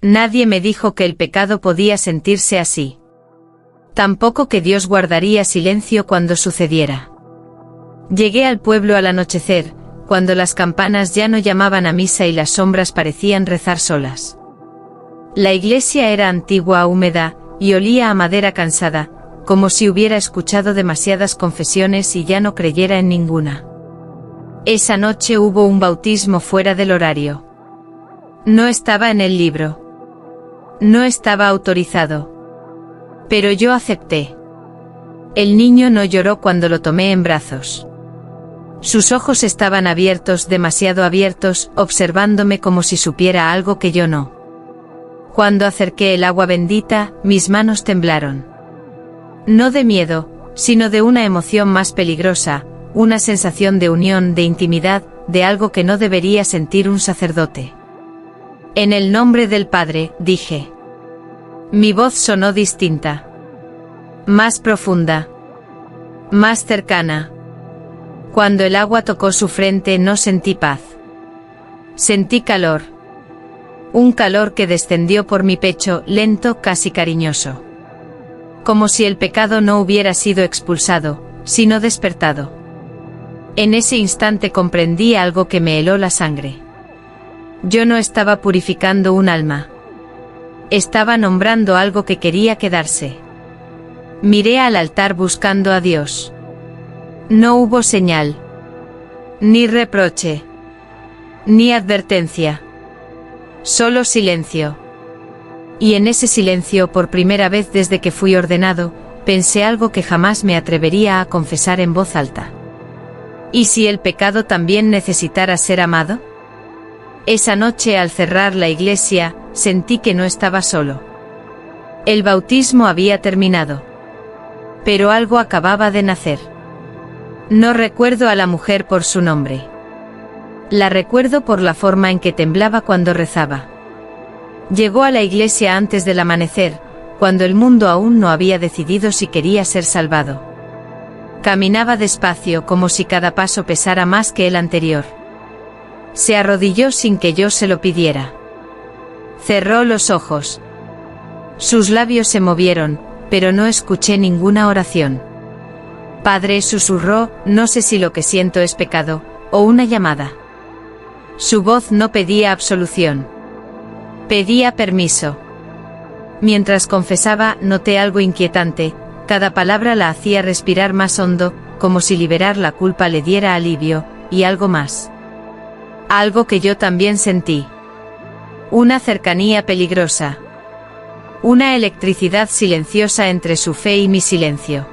Nadie me dijo que el pecado podía sentirse así. Tampoco que Dios guardaría silencio cuando sucediera. Llegué al pueblo al anochecer, cuando las campanas ya no llamaban a misa y las sombras parecían rezar solas. La iglesia era antigua, húmeda, y olía a madera cansada, como si hubiera escuchado demasiadas confesiones y ya no creyera en ninguna. Esa noche hubo un bautismo fuera del horario. No estaba en el libro. No estaba autorizado. Pero yo acepté. El niño no lloró cuando lo tomé en brazos. Sus ojos estaban abiertos, demasiado abiertos, observándome como si supiera algo que yo no. Cuando acerqué el agua bendita, mis manos temblaron. No de miedo, sino de una emoción más peligrosa, una sensación de unión, de intimidad, de algo que no debería sentir un sacerdote. En el nombre del Padre, dije. Mi voz sonó distinta. Más profunda. Más cercana. Cuando el agua tocó su frente no sentí paz. Sentí calor. Un calor que descendió por mi pecho, lento, casi cariñoso. Como si el pecado no hubiera sido expulsado, sino despertado. En ese instante comprendí algo que me heló la sangre. Yo no estaba purificando un alma. Estaba nombrando algo que quería quedarse. Miré al altar buscando a Dios. No hubo señal. Ni reproche. Ni advertencia. Solo silencio. Y en ese silencio, por primera vez desde que fui ordenado, pensé algo que jamás me atrevería a confesar en voz alta. ¿Y si el pecado también necesitara ser amado? Esa noche, al cerrar la iglesia, sentí que no estaba solo. El bautismo había terminado. Pero algo acababa de nacer. No recuerdo a la mujer por su nombre. La recuerdo por la forma en que temblaba cuando rezaba. Llegó a la iglesia antes del amanecer, cuando el mundo aún no había decidido si quería ser salvado. Caminaba despacio, como si cada paso pesara más que el anterior. Se arrodilló sin que yo se lo pidiera. Cerró los ojos. Sus labios se movieron, pero no escuché ninguna oración. Padre, susurró, no sé si lo que siento es pecado, o una llamada. Su voz no pedía absolución. Pedía permiso. Mientras confesaba, noté algo inquietante, cada palabra la hacía respirar más hondo, como si liberar la culpa le diera alivio, y algo más. Algo que yo también sentí. Una cercanía peligrosa. Una electricidad silenciosa entre su fe y mi silencio.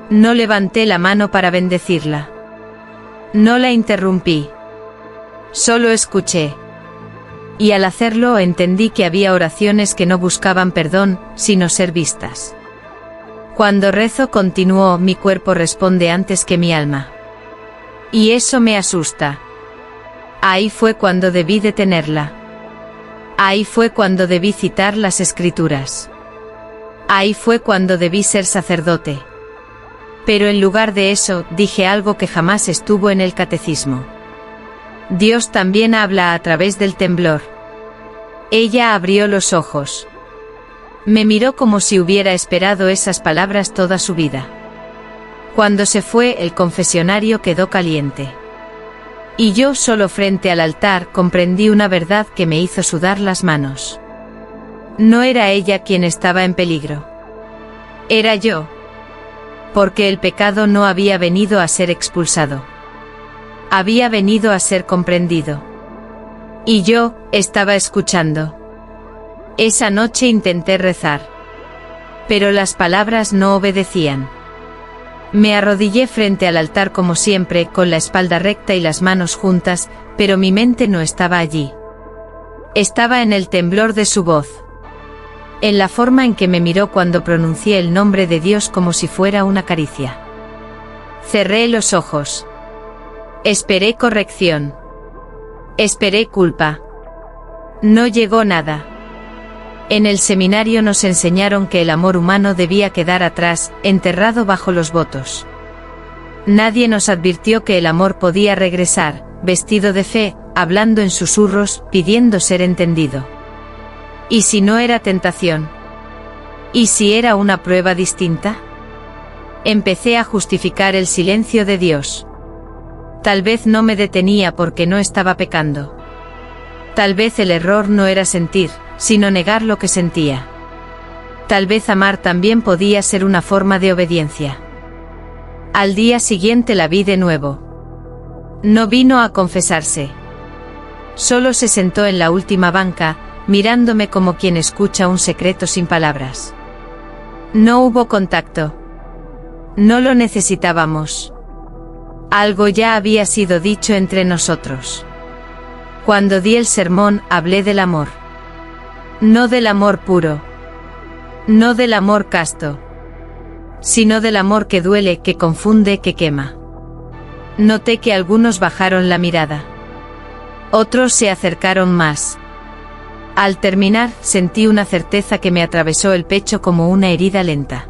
No levanté la mano para bendecirla. No la interrumpí. Solo escuché. Y al hacerlo entendí que había oraciones que no buscaban perdón, sino ser vistas. Cuando rezo, continuó, mi cuerpo responde antes que mi alma. Y eso me asusta. Ahí fue cuando debí detenerla. Ahí fue cuando debí citar las Escrituras. Ahí fue cuando debí ser sacerdote. Pero en lugar de eso, dije algo que jamás estuvo en el catecismo. Dios también habla a través del temblor. Ella abrió los ojos. Me miró como si hubiera esperado esas palabras toda su vida. Cuando se fue, el confesionario quedó caliente. Y yo, solo frente al altar, comprendí una verdad que me hizo sudar las manos. No era ella quien estaba en peligro. Era yo. Porque el pecado no había venido a ser expulsado. Había venido a ser comprendido. Y yo, estaba escuchando. Esa noche intenté rezar. Pero las palabras no obedecían. Me arrodillé frente al altar como siempre, con la espalda recta y las manos juntas, pero mi mente no estaba allí. Estaba en el temblor de su voz. En la forma en que me miró cuando pronuncié el nombre de Dios como si fuera una caricia. Cerré los ojos. Esperé corrección. Esperé culpa. No llegó nada. En el seminario nos enseñaron que el amor humano debía quedar atrás, enterrado bajo los votos. Nadie nos advirtió que el amor podía regresar, vestido de fe, hablando en susurros, pidiendo ser entendido. ¿Y si no era tentación? ¿Y si era una prueba distinta? Empecé a justificar el silencio de Dios. Tal vez no me detenía porque no estaba pecando. Tal vez el error no era sentir, sino negar lo que sentía. Tal vez amar también podía ser una forma de obediencia. Al día siguiente la vi de nuevo. No vino a confesarse. Solo se sentó en la última banca, mirándome como quien escucha un secreto sin palabras. No hubo contacto. No lo necesitábamos. Algo ya había sido dicho entre nosotros. Cuando di el sermón, hablé del amor. No del amor puro. No del amor casto. Sino del amor que duele, que confunde, que quema. Noté que algunos bajaron la mirada. Otros se acercaron más. Al terminar, sentí una certeza que me atravesó el pecho como una herida lenta.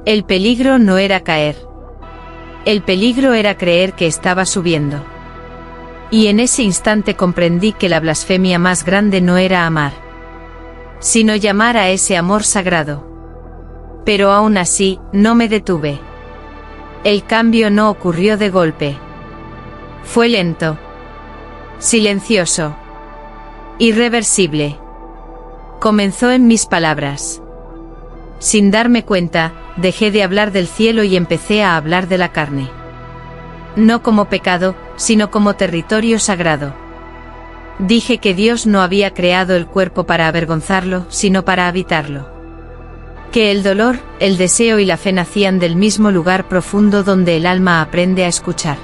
El peligro no era caer. El peligro era creer que estaba subiendo. Y en ese instante comprendí que la blasfemia más grande no era amar, sino llamar a ese amor sagrado. Pero aún así, no me detuve. El cambio no ocurrió de golpe. Fue lento. Silencioso. Irreversible. Comenzó en mis palabras. Sin darme cuenta, dejé de hablar del cielo y empecé a hablar de la carne. No como pecado, sino como territorio sagrado. Dije que Dios no había creado el cuerpo para avergonzarlo, sino para habitarlo. Que el dolor, el deseo y la fe nacían del mismo lugar profundo donde el alma aprende a escuchar.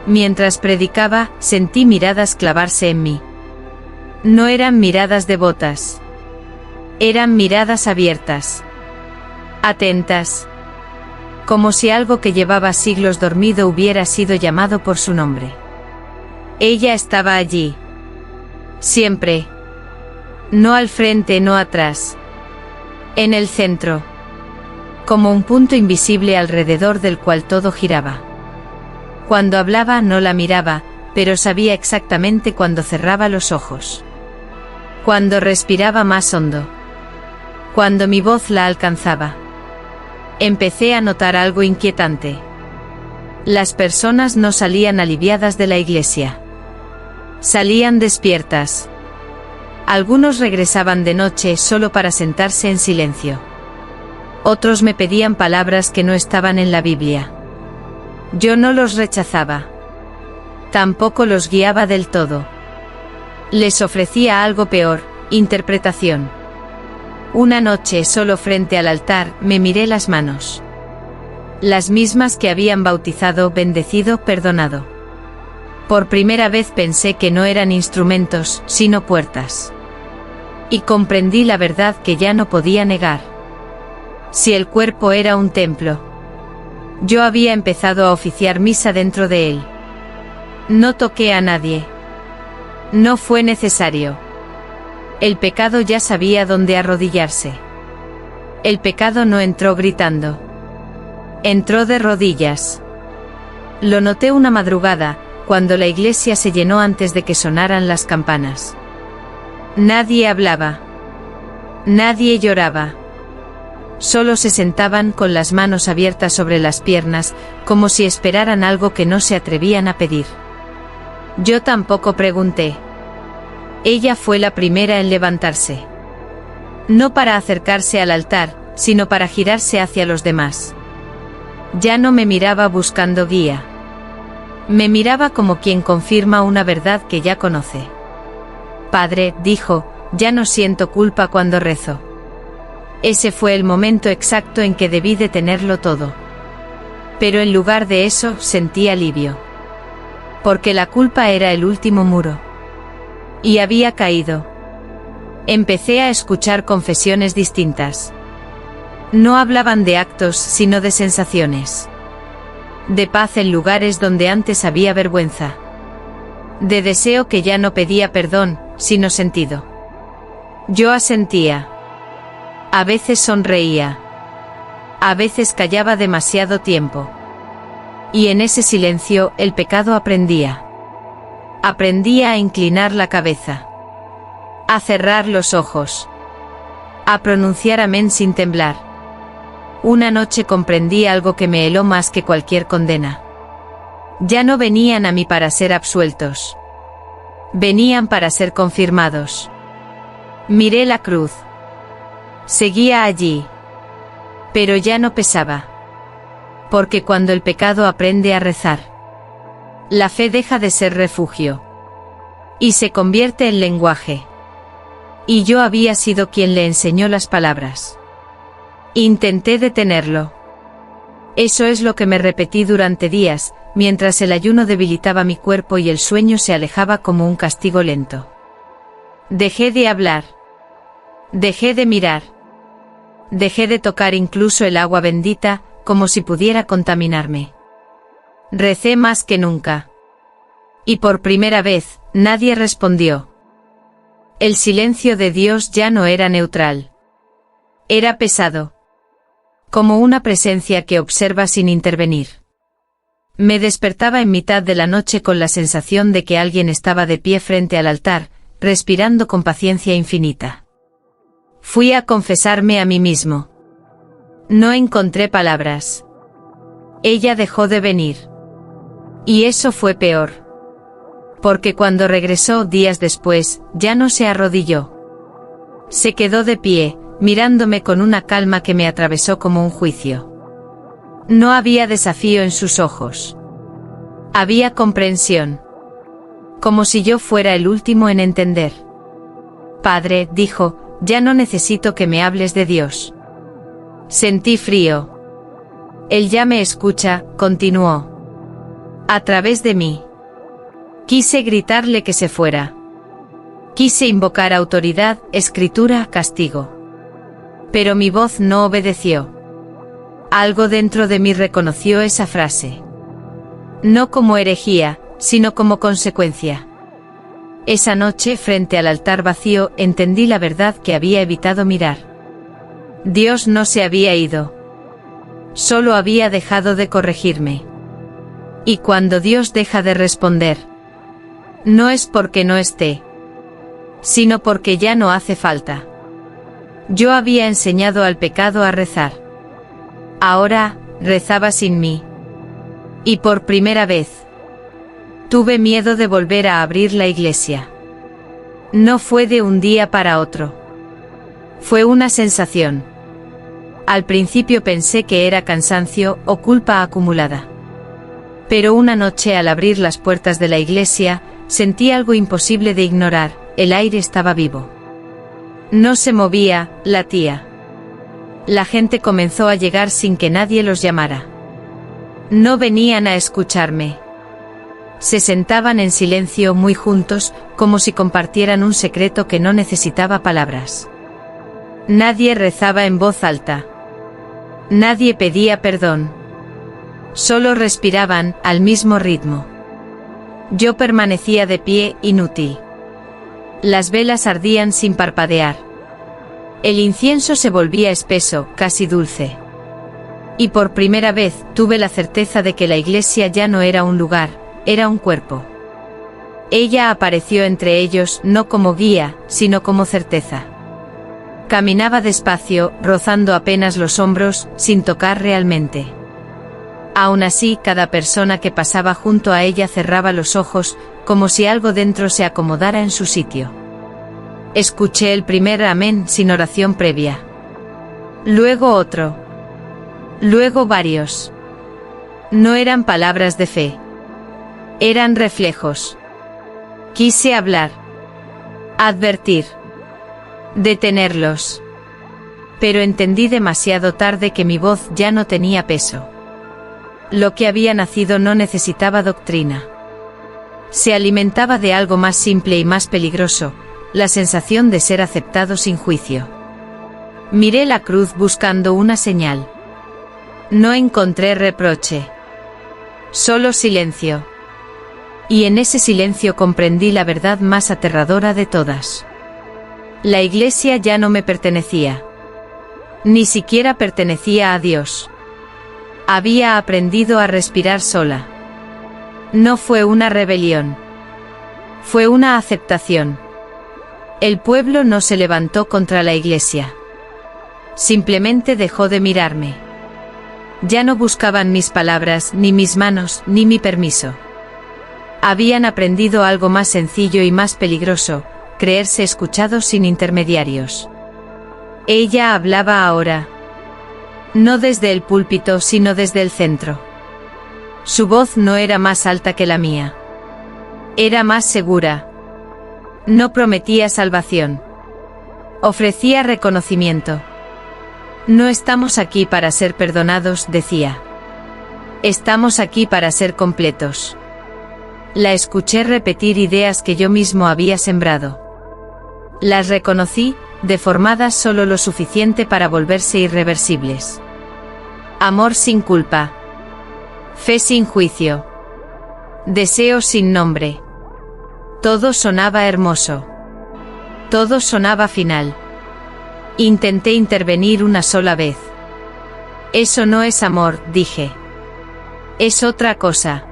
Mientras predicaba, sentí miradas clavarse en mí. No eran miradas devotas. Eran miradas abiertas. Atentas. Como si algo que llevaba siglos dormido hubiera sido llamado por su nombre. Ella estaba allí. Siempre. No al frente, no atrás. En el centro. Como un punto invisible alrededor del cual todo giraba. Cuando hablaba no la miraba, pero sabía exactamente cuando cerraba los ojos. Cuando respiraba más hondo. Cuando mi voz la alcanzaba. Empecé a notar algo inquietante. Las personas no salían aliviadas de la iglesia. Salían despiertas. Algunos regresaban de noche solo para sentarse en silencio. Otros me pedían palabras que no estaban en la Biblia. Yo no los rechazaba. Tampoco los guiaba del todo. Les ofrecía algo peor, interpretación. Una noche solo frente al altar, me miré las manos. Las mismas que habían bautizado, bendecido, perdonado. Por primera vez pensé que no eran instrumentos, sino puertas. Y comprendí la verdad que ya no podía negar. Si el cuerpo era un templo, yo había empezado a oficiar misa dentro de él. No toqué a nadie. No fue necesario. El pecado ya sabía dónde arrodillarse. El pecado no entró gritando. Entró de rodillas. Lo noté una madrugada, cuando la iglesia se llenó antes de que sonaran las campanas. Nadie hablaba. Nadie lloraba. Solo se sentaban con las manos abiertas sobre las piernas, como si esperaran algo que no se atrevían a pedir. Yo tampoco pregunté. Ella fue la primera en levantarse. No para acercarse al altar, sino para girarse hacia los demás. Ya no me miraba buscando guía. Me miraba como quien confirma una verdad que ya conoce. Padre, dijo, ya no siento culpa cuando rezo. Ese fue el momento exacto en que debí detenerlo todo. Pero en lugar de eso, sentí alivio. Porque la culpa era el último muro. Y había caído. Empecé a escuchar confesiones distintas. No hablaban de actos, sino de sensaciones. De paz en lugares donde antes había vergüenza. De deseo que ya no pedía perdón, sino sentido. Yo asentía. A veces sonreía. A veces callaba demasiado tiempo. Y en ese silencio, el pecado aprendía. Aprendía a inclinar la cabeza. A cerrar los ojos. A pronunciar amén sin temblar. Una noche comprendí algo que me heló más que cualquier condena. Ya no venían a mí para ser absueltos. Venían para ser confirmados. Miré la cruz. Seguía allí. Pero ya no pesaba. Porque cuando el pecado aprende a rezar, la fe deja de ser refugio. Y se convierte en lenguaje. Y yo había sido quien le enseñó las palabras. Intenté detenerlo. Eso es lo que me repetí durante días, mientras el ayuno debilitaba mi cuerpo y el sueño se alejaba como un castigo lento. Dejé de hablar. Dejé de mirar. Dejé de tocar incluso el agua bendita, como si pudiera contaminarme. Recé más que nunca. Y por primera vez, nadie respondió. El silencio de Dios ya no era neutral. Era pesado. Como una presencia que observa sin intervenir. Me despertaba en mitad de la noche con la sensación de que alguien estaba de pie frente al altar, respirando con paciencia infinita. Fui a confesarme a mí mismo. No encontré palabras. Ella dejó de venir. Y eso fue peor. Porque cuando regresó días después, ya no se arrodilló. Se quedó de pie, mirándome con una calma que me atravesó como un juicio. No había desafío en sus ojos. Había comprensión. Como si yo fuera el último en entender. Padre, dijo, ya no necesito que me hables de Dios. Sentí frío. Él ya me escucha, continuó. A través de mí. Quise gritarle que se fuera. Quise invocar autoridad, escritura, castigo. Pero mi voz no obedeció. Algo dentro de mí reconoció esa frase. No como herejía, sino como consecuencia. Esa noche, frente al altar vacío, entendí la verdad que había evitado mirar. Dios no se había ido. Solo había dejado de corregirme. Y cuando Dios deja de responder, no es porque no esté, sino porque ya no hace falta. Yo había enseñado al pecado a rezar. Ahora, rezaba sin mí. Y por primera vez, tuve miedo de volver a abrir la iglesia. No fue de un día para otro. Fue una sensación. Al principio pensé que era cansancio o culpa acumulada. Pero una noche al abrir las puertas de la iglesia, sentí algo imposible de ignorar, el aire estaba vivo. No se movía, latía. La gente comenzó a llegar sin que nadie los llamara. No venían a escucharme. Se sentaban en silencio muy juntos, como si compartieran un secreto que no necesitaba palabras. Nadie rezaba en voz alta. Nadie pedía perdón. Solo respiraban, al mismo ritmo. Yo permanecía de pie, inútil. Las velas ardían sin parpadear. El incienso se volvía espeso, casi dulce. Y por primera vez, tuve la certeza de que la iglesia ya no era un lugar, era un cuerpo. Ella apareció entre ellos, no como guía, sino como certeza. Caminaba despacio, rozando apenas los hombros, sin tocar realmente. Aún así, cada persona que pasaba junto a ella cerraba los ojos, como si algo dentro se acomodara en su sitio. Escuché el primer amén sin oración previa. Luego otro. Luego varios. No eran palabras de fe. Eran reflejos. Quise hablar. Advertir. Detenerlos. Pero entendí demasiado tarde que mi voz ya no tenía peso. Lo que había nacido no necesitaba doctrina. Se alimentaba de algo más simple y más peligroso, la sensación de ser aceptado sin juicio. Miré la cruz buscando una señal. No encontré reproche. Solo silencio. Y en ese silencio comprendí la verdad más aterradora de todas. La iglesia ya no me pertenecía. Ni siquiera pertenecía a Dios. Había aprendido a respirar sola. No fue una rebelión. Fue una aceptación. El pueblo no se levantó contra la iglesia. Simplemente dejó de mirarme. Ya no buscaban mis palabras, ni mis manos, ni mi permiso. Habían aprendido algo más sencillo y más peligroso, creerse escuchados sin intermediarios. Ella hablaba ahora. No desde el púlpito, sino desde el centro. Su voz no era más alta que la mía. Era más segura. No prometía salvación. Ofrecía reconocimiento. No estamos aquí para ser perdonados, decía. Estamos aquí para ser completos. La escuché repetir ideas que yo mismo había sembrado. Las reconocí, deformadas solo lo suficiente para volverse irreversibles. Amor sin culpa. Fe sin juicio. Deseo sin nombre. Todo sonaba hermoso. Todo sonaba final. Intenté intervenir una sola vez. Eso no es amor, dije. Es otra cosa.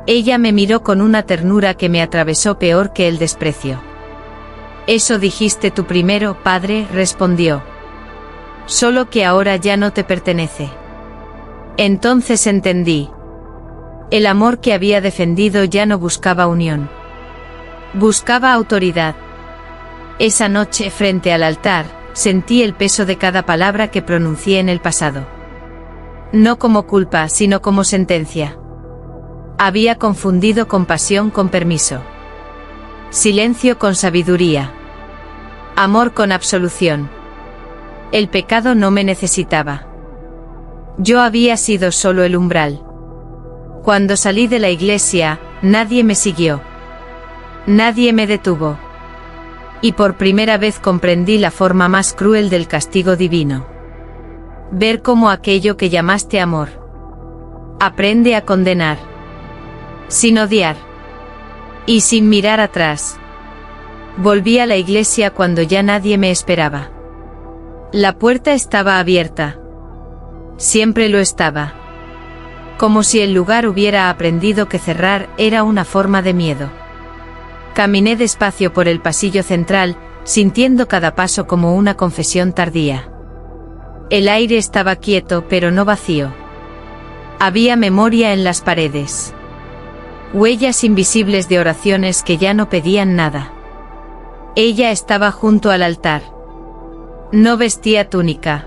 Ella me miró con una ternura que me atravesó peor que el desprecio. Eso dijiste tú primero, padre, respondió. Solo que ahora ya no te pertenece. Entonces entendí. El amor que había defendido ya no buscaba unión. Buscaba autoridad. Esa noche, frente al altar, sentí el peso de cada palabra que pronuncié en el pasado. No como culpa, sino como sentencia. Había confundido compasión con permiso. Silencio con sabiduría. Amor con absolución. El pecado no me necesitaba. Yo había sido solo el umbral. Cuando salí de la iglesia, nadie me siguió. Nadie me detuvo. Y por primera vez comprendí la forma más cruel del castigo divino. Ver cómo aquello que llamaste amor aprende a condenar. Sin odiar. Y sin mirar atrás. Volví a la iglesia cuando ya nadie me esperaba. La puerta estaba abierta. Siempre lo estaba. Como si el lugar hubiera aprendido que cerrar era una forma de miedo. Caminé despacio por el pasillo central, sintiendo cada paso como una confesión tardía. El aire estaba quieto pero no vacío. Había memoria en las paredes. Huellas invisibles de oraciones que ya no pedían nada. Ella estaba junto al altar. No vestía túnica.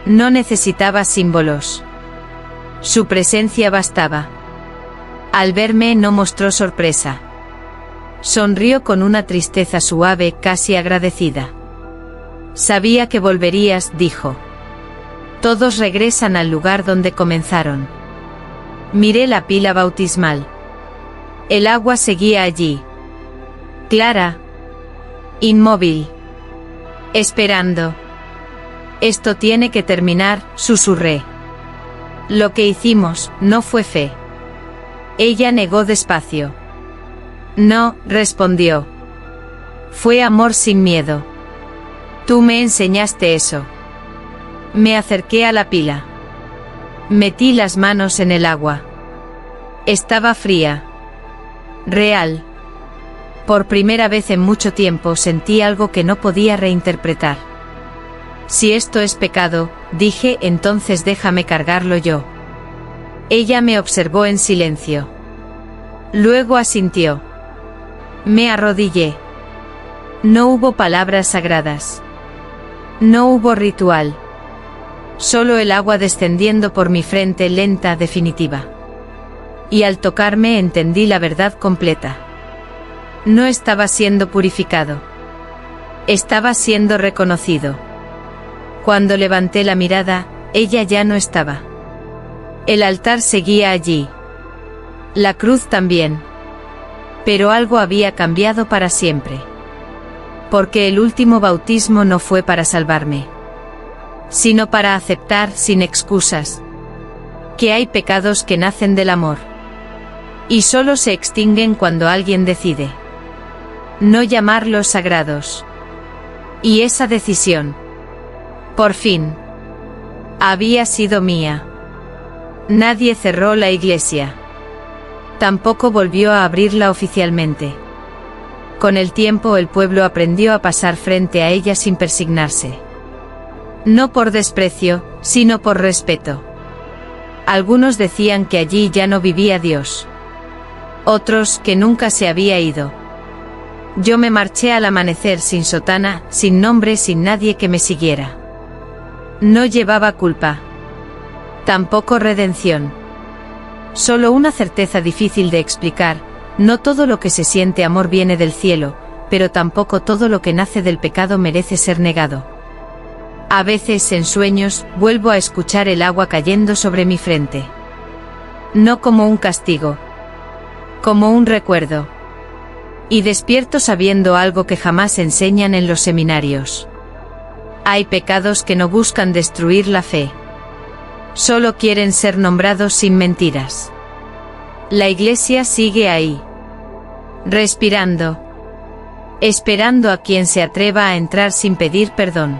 No necesitaba símbolos. Su presencia bastaba. Al verme no mostró sorpresa. Sonrió con una tristeza suave, casi agradecida. Sabía que volverías, dijo. Todos regresan al lugar donde comenzaron. Miré la pila bautismal. El agua seguía allí. Clara. Inmóvil. Esperando. Esto tiene que terminar, susurré. Lo que hicimos no fue fe. Ella negó despacio. No, respondió. Fue amor sin miedo. Tú me enseñaste eso. Me acerqué a la pila. Metí las manos en el agua. Estaba fría. Real. Por primera vez en mucho tiempo sentí algo que no podía reinterpretar. Si esto es pecado, dije, entonces déjame cargarlo yo. Ella me observó en silencio. Luego asintió. Me arrodillé. No hubo palabras sagradas. No hubo ritual. Solo el agua descendiendo por mi frente lenta, definitiva. Y al tocarme entendí la verdad completa. No estaba siendo purificado. Estaba siendo reconocido. Cuando levanté la mirada, ella ya no estaba. El altar seguía allí. La cruz también. Pero algo había cambiado para siempre. Porque el último bautismo no fue para salvarme, sino para aceptar, sin excusas, que hay pecados que nacen del amor. Y solo se extinguen cuando alguien decide no llamarlos sagrados. Y esa decisión, por fin, había sido mía. Nadie cerró la iglesia. Tampoco volvió a abrirla oficialmente. Con el tiempo el pueblo aprendió a pasar frente a ella sin persignarse. No por desprecio, sino por respeto. Algunos decían que allí ya no vivía Dios. Otros que nunca se había ido. Yo me marché al amanecer sin sotana, sin nombre, sin nadie que me siguiera. No llevaba culpa. Tampoco redención. Solo una certeza difícil de explicar: no todo lo que se siente amor viene del cielo, pero tampoco todo lo que nace del pecado merece ser negado. A veces en sueños vuelvo a escuchar el agua cayendo sobre mi frente. No como un castigo, como un recuerdo. Y despierto sabiendo algo que jamás enseñan en los seminarios. Hay pecados que no buscan destruir la fe. Solo quieren ser nombrados sin mentiras. La Iglesia sigue ahí. Respirando. Esperando a quien se atreva a entrar sin pedir perdón.